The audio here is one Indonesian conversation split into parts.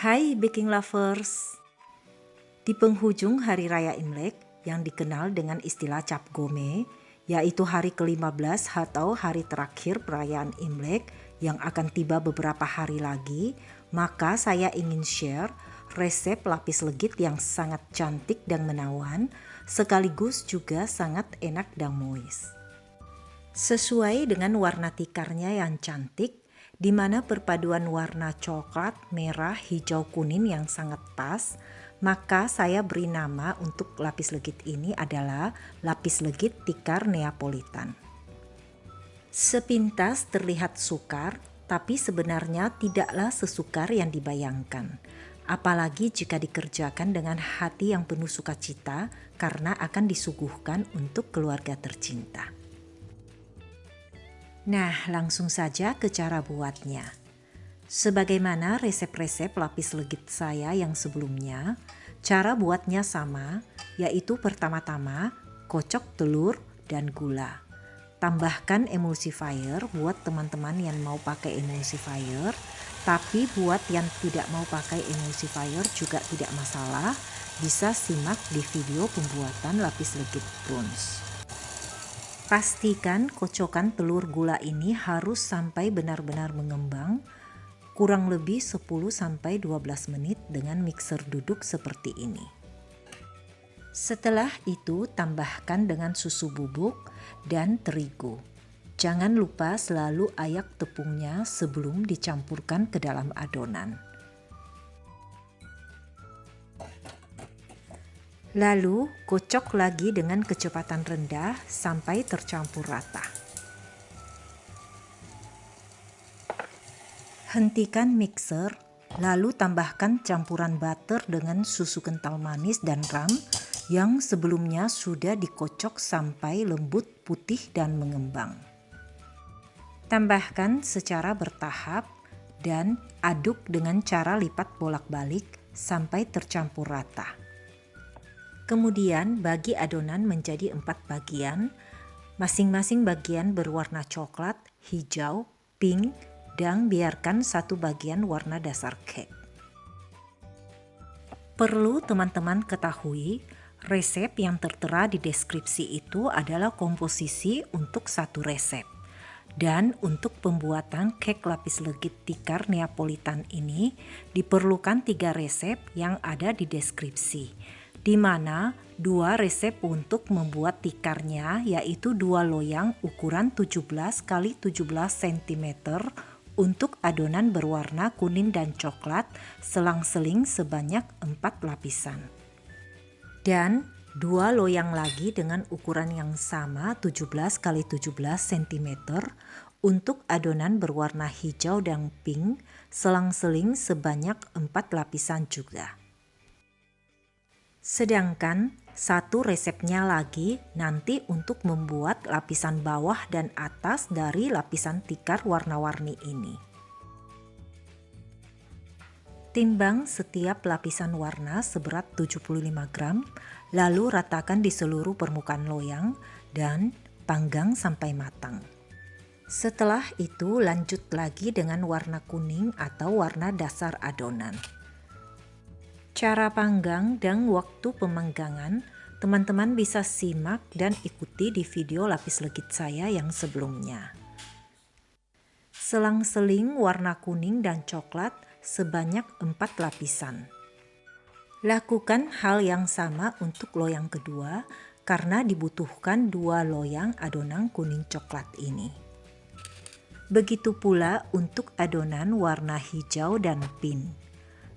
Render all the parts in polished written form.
Hai baking lovers. Di penghujung Hari Raya Imlek yang dikenal dengan istilah Cap Gome, yaitu hari ke-15 atau hari terakhir perayaan Imlek yang akan tiba beberapa hari lagi, maka saya ingin share resep lapis legit yang sangat cantik dan menawan, sekaligus juga sangat enak dan moist. Sesuai dengan warna tikarnya yang cantik, di mana perpaduan warna coklat, merah, hijau, kuning yang sangat pas, maka saya beri nama untuk lapis legit ini adalah lapis legit tikar Neapolitan. Sepintas terlihat sukar, tapi sebenarnya tidaklah sesukar yang dibayangkan. Apalagi jika dikerjakan dengan hati yang penuh sukacita karena akan disuguhkan untuk keluarga tercinta. Nah, langsung saja ke cara buatnya. Sebagaimana resep-resep lapis legit saya yang sebelumnya, cara buatnya sama, yaitu pertama-tama kocok telur dan gula. Tambahkan emulsifier buat teman-teman yang mau pakai emulsifier, tapi buat yang tidak mau pakai emulsifier juga tidak masalah, bisa simak di video pembuatan lapis legit browns. Pastikan kocokan telur gula ini harus sampai benar-benar mengembang, kurang lebih 10-12 menit dengan mixer duduk seperti ini. Setelah itu tambahkan dengan susu bubuk dan terigu. Jangan lupa selalu ayak tepungnya sebelum dicampurkan ke dalam adonan. Lalu kocok lagi dengan kecepatan rendah sampai tercampur rata. Hentikan mixer, lalu tambahkan campuran butter dengan susu kental manis dan ram yang sebelumnya sudah dikocok sampai lembut, putih dan mengembang. Tambahkan secara bertahap dan aduk dengan cara lipat bolak-balik sampai tercampur rata. Kemudian bagi adonan menjadi 4 bagian, masing-masing bagian berwarna coklat, hijau, pink, dan biarkan satu bagian warna dasar cake. Perlu teman-teman ketahui, resep yang tertera di deskripsi itu adalah komposisi untuk satu resep. Dan untuk pembuatan cake lapis legit tikar Neapolitan ini diperlukan 3 resep yang ada di deskripsi, di mana 2 resep untuk membuat tikarnya yaitu 2 loyang ukuran 17 x 17 cm untuk adonan berwarna kuning dan coklat selang-seling sebanyak 4 lapisan. Dan 2 loyang lagi dengan ukuran yang sama 17 x 17 cm untuk adonan berwarna hijau dan pink selang-seling sebanyak 4 lapisan juga. Sedangkan satu resepnya lagi nanti untuk membuat lapisan bawah dan atas dari lapisan tikar warna-warni ini. Timbang setiap lapisan warna seberat 75 gram, lalu ratakan di seluruh permukaan loyang dan panggang sampai matang. Setelah itu lanjut lagi dengan warna kuning atau warna dasar adonan. Cara panggang dan waktu pemanggangan teman-teman bisa simak dan ikuti di video lapis legit saya yang sebelumnya. Selang-seling warna kuning dan coklat sebanyak 4 lapisan. Lakukan hal yang sama untuk loyang kedua karena dibutuhkan 2 loyang adonan kuning coklat ini. Begitu pula untuk adonan warna hijau dan pink.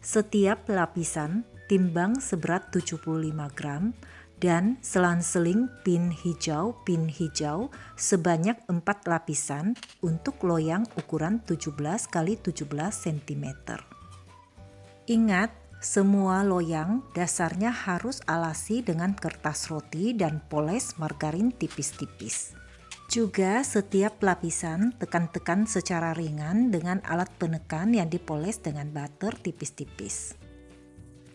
Setiap lapisan timbang seberat 75 gram dan selang-seling pin hijau sebanyak 4 lapisan untuk loyang ukuran 17 x 17 cm. Ingat, semua loyang dasarnya harus alasi dengan kertas roti dan poles margarin tipis-tipis. Juga setiap lapisan tekan-tekan secara ringan dengan alat penekan yang dipoles dengan butter tipis-tipis.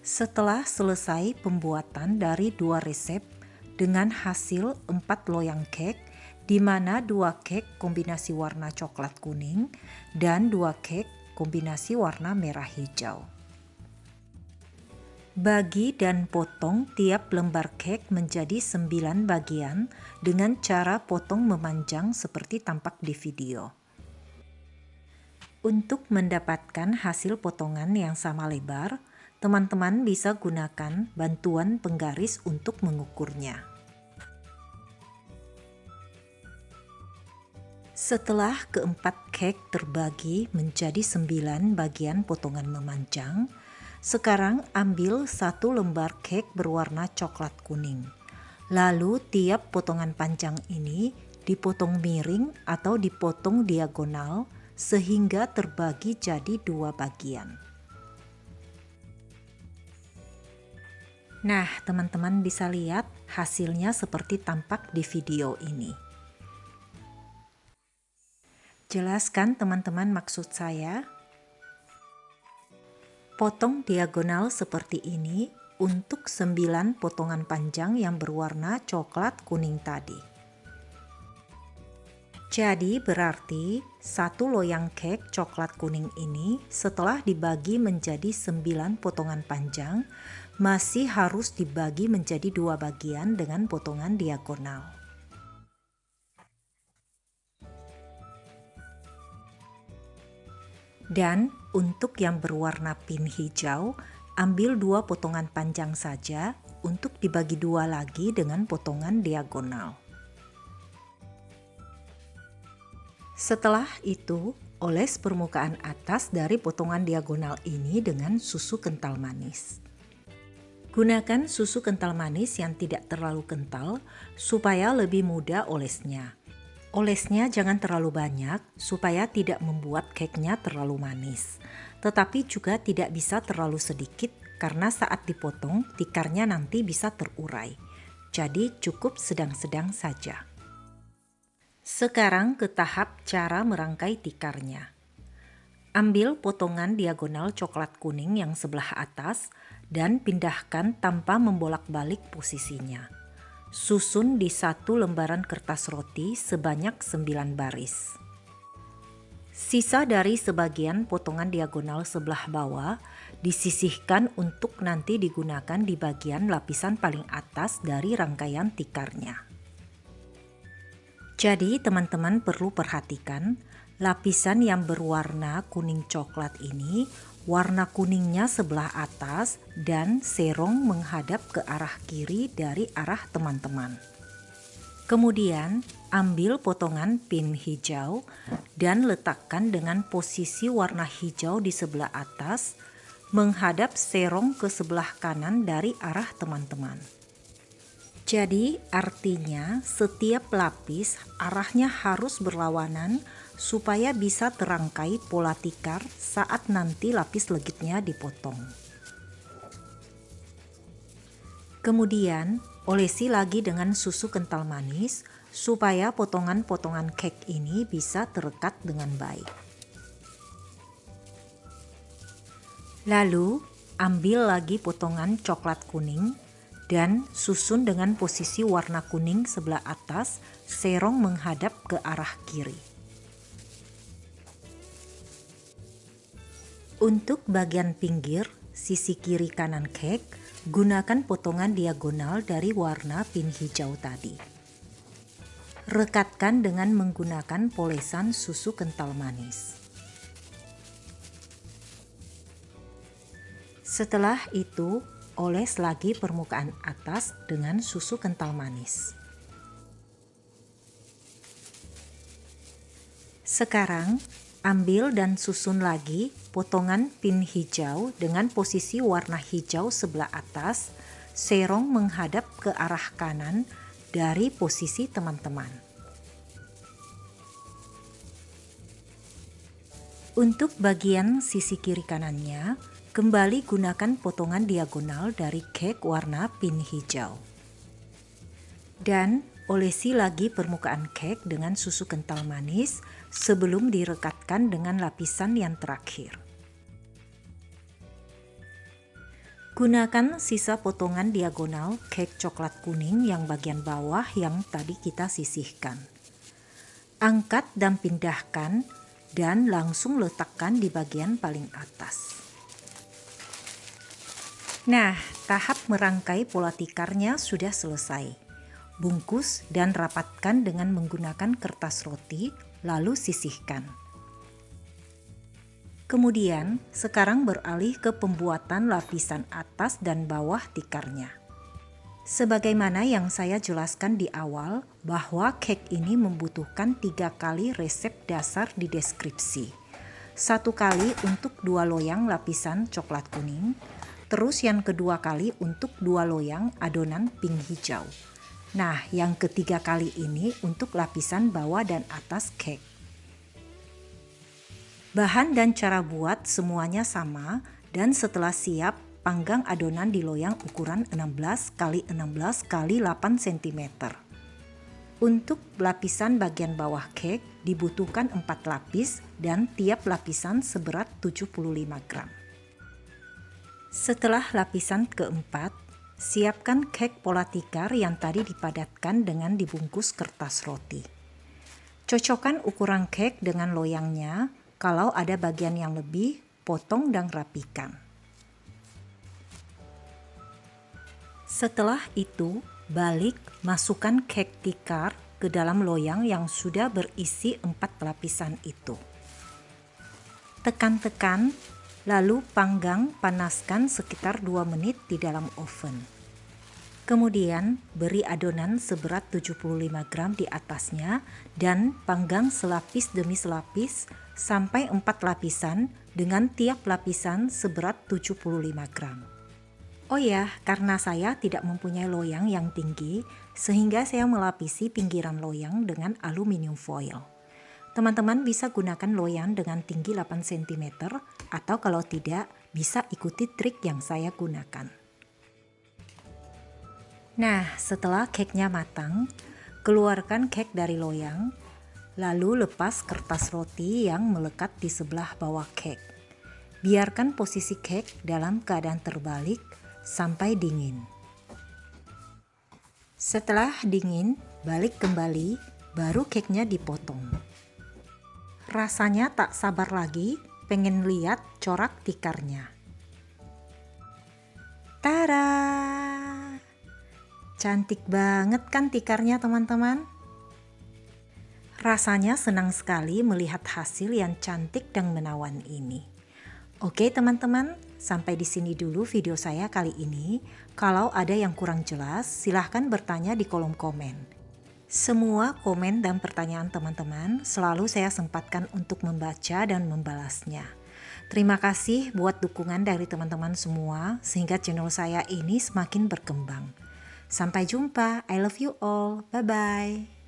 Setelah selesai pembuatan dari 2 resep dengan hasil 4 loyang cake, di mana 2 cake kombinasi warna coklat kuning dan 2 cake kombinasi warna merah hijau. Bagi dan potong tiap lembar cake menjadi 9 bagian dengan cara potong memanjang seperti tampak di video. Untuk mendapatkan hasil potongan yang sama lebar, teman-teman bisa gunakan bantuan penggaris untuk mengukurnya. Setelah keempat cake terbagi menjadi 9 bagian potongan memanjang, sekarang ambil satu lembar cake berwarna coklat kuning. Lalu tiap potongan panjang ini dipotong miring atau dipotong diagonal sehingga terbagi jadi 2 bagian. Nah, teman-teman bisa lihat hasilnya seperti tampak di video ini. Jelaskan teman-teman maksud saya. Potong diagonal seperti ini untuk 9 potongan panjang yang berwarna coklat kuning tadi. Jadi berarti satu loyang cake coklat kuning ini setelah dibagi menjadi 9 potongan panjang masih harus dibagi menjadi 2 bagian dengan potongan diagonal. Dan untuk yang berwarna pink hijau, ambil 2 potongan panjang saja untuk dibagi 2 lagi dengan potongan diagonal. Setelah itu, oles permukaan atas dari potongan diagonal ini dengan susu kental manis. Gunakan susu kental manis yang tidak terlalu kental supaya lebih mudah olesnya. Olesnya jangan terlalu banyak supaya tidak membuat cake-nya terlalu manis. Tetapi juga tidak bisa terlalu sedikit karena saat dipotong tikarnya nanti bisa terurai. Jadi cukup sedang-sedang saja. Sekarang ke tahap cara merangkai tikarnya. Ambil potongan diagonal coklat kuning yang sebelah atas dan pindahkan tanpa membolak-balik posisinya. Susun di satu lembaran kertas roti sebanyak 9 baris. Sisa dari sebagian potongan diagonal sebelah bawah disisihkan untuk nanti digunakan di bagian lapisan paling atas dari rangkaian tikarnya. Jadi teman-teman perlu perhatikan lapisan yang berwarna kuning coklat ini warna kuningnya sebelah atas dan serong menghadap ke arah kiri dari arah teman-teman. Kemudian ambil potongan pin hijau dan letakkan dengan posisi warna hijau di sebelah atas menghadap serong ke sebelah kanan dari arah teman-teman. Jadi artinya setiap lapis arahnya harus berlawanan supaya bisa terangkai pola tikar saat nanti lapis legitnya dipotong. Kemudian olesi lagi dengan susu kental manis supaya potongan-potongan cake ini bisa terekat dengan baik. Lalu ambil lagi potongan coklat kuning dan susun dengan posisi warna kuning sebelah atas, serong menghadap ke arah kiri. Untuk bagian pinggir, sisi kiri kanan cake, gunakan potongan diagonal dari warna pink hijau tadi. Rekatkan dengan menggunakan polesan susu kental manis. Setelah itu, oles lagi permukaan atas dengan susu kental manis. Sekarang, ambil dan susun lagi potongan pin hijau dengan posisi warna hijau sebelah atas, serong menghadap ke arah kanan dari posisi teman-teman. Untuk bagian sisi kiri kanannya, kembali gunakan potongan diagonal dari cake warna pink hijau. Dan olesi lagi permukaan cake dengan susu kental manis sebelum direkatkan dengan lapisan yang terakhir. Gunakan sisa potongan diagonal cake coklat kuning yang bagian bawah yang tadi kita sisihkan. Angkat dan pindahkan dan langsung letakkan di bagian paling atas. Nah, tahap merangkai pola tikarnya sudah selesai. Bungkus dan rapatkan dengan menggunakan kertas roti, lalu sisihkan. Kemudian, sekarang beralih ke pembuatan lapisan atas dan bawah tikarnya. Sebagaimana yang saya jelaskan di awal, bahwa cake ini membutuhkan 3 kali resep dasar di deskripsi. 1 kali untuk 2 loyang lapisan coklat kuning, terus yang kedua kali untuk 2 loyang adonan pink hijau. Nah, yang ketiga kali ini untuk lapisan bawah dan atas cake. Bahan dan cara buat semuanya sama, dan setelah siap, panggang adonan di loyang ukuran 16 x 16 x 8 cm. Untuk lapisan bagian bawah cake dibutuhkan 4 lapis dan tiap lapisan seberat 75 gram. Setelah lapisan keempat, siapkan cake pola tikar yang tadi dipadatkan dengan dibungkus kertas roti. Cocokkan ukuran cake dengan loyangnya. Kalau ada bagian yang lebih, potong dan rapikan. Setelah itu, balik masukkan cake tikar ke dalam loyang yang sudah berisi 4 lapisan itu. Tekan-tekan, lalu panggang panaskan sekitar 2 menit di dalam oven. Kemudian beri adonan seberat 75 gram di atasnya dan panggang selapis demi selapis sampai 4 lapisan dengan tiap lapisan seberat 75 gram. Oh ya, karena saya tidak mempunyai loyang yang tinggi, sehingga saya melapisi pinggiran loyang dengan aluminium foil. Teman-teman bisa gunakan loyang dengan tinggi 8 cm atau kalau tidak, bisa ikuti trik yang saya gunakan. Nah, setelah cake-nya matang, keluarkan cake dari loyang, lalu lepas kertas roti yang melekat di sebelah bawah cake. Biarkan posisi cake dalam keadaan terbalik sampai dingin. Setelah dingin, balik kembali, baru cake-nya dipotong. Rasanya tak sabar lagi pengen lihat corak tikarnya. Tada! Cantik banget kan tikarnya teman-teman? Rasanya senang sekali melihat hasil yang cantik dan menawan ini. Oke teman-teman, sampai di sini dulu video saya kali ini. Kalau ada yang kurang jelas, silahkan bertanya di kolom komen. Semua komen dan pertanyaan teman-teman selalu saya sempatkan untuk membaca dan membalasnya. Terima kasih buat dukungan dari teman-teman semua sehingga channel saya ini semakin berkembang. Sampai jumpa, I love you all, bye-bye.